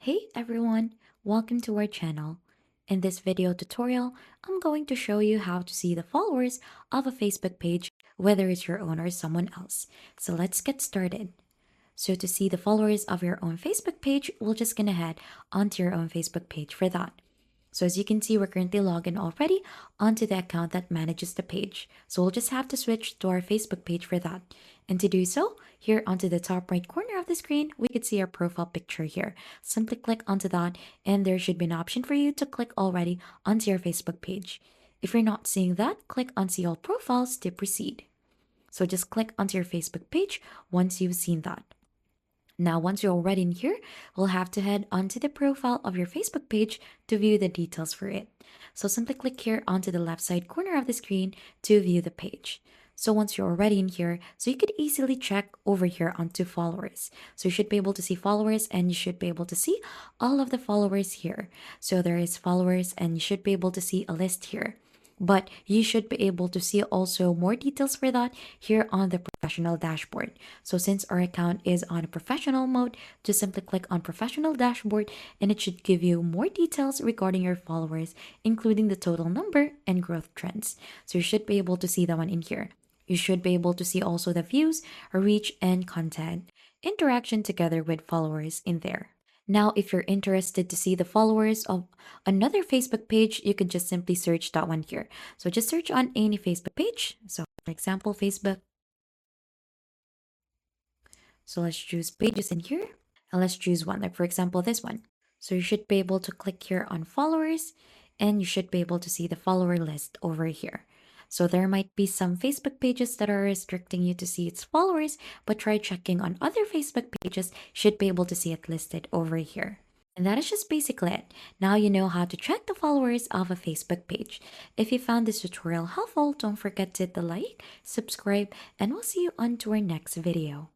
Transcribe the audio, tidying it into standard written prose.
Hey everyone, welcome to our channel. In this video tutorial, I'm going to show you how to see the followers of a Facebook page, whether it's your own or someone else. So let's get started. So to see the followers of your own Facebook page, we're just gonna head onto your own Facebook page for that. So as you can see, we're currently logged in already onto the account that manages the page. So we'll just have to switch to our Facebook page for that. And to do so, here onto the top right corner of the screen, we could see our profile picture here. Simply click onto that and there should be an option for you to click already onto your Facebook page. If you're not seeing that, click on see all profiles to proceed. So just click onto your Facebook page once you've seen that. Now, once you're already in here, we'll have to head onto the profile of your Facebook page to view the details for it. So simply click here onto the left side corner of the screen to view the page. So once you're already in here, so you could easily check over here onto followers. So you should be able to see followers and you should be able to see all of the followers here. So there is followers and you should be able to see a list here. But you should be able to see also more details for that here on the professional dashboard. So since our account is on a professional mode, just simply click on professional dashboard and it should give you more details regarding your followers, including the total number and growth trends. So you should be able to see that one in here. You should be able to see also the views, reach, and content interaction together with followers in there. Now, if you're interested to see the followers of another Facebook page, you can just simply search that one here. So just search on any Facebook page. So for example, Facebook. So let's choose pages in here and let's choose one, like for example, this one. So you should be able to click here on followers and you should be able to see the follower list over here. So there might be some Facebook pages that are restricting you to see its followers, but try checking on other Facebook pages, should be able to see it listed over here. And that is just basically it. Now you know how to track the followers of a Facebook page. If you found this tutorial helpful, don't forget to hit the like, subscribe, and we'll see you on to our next video.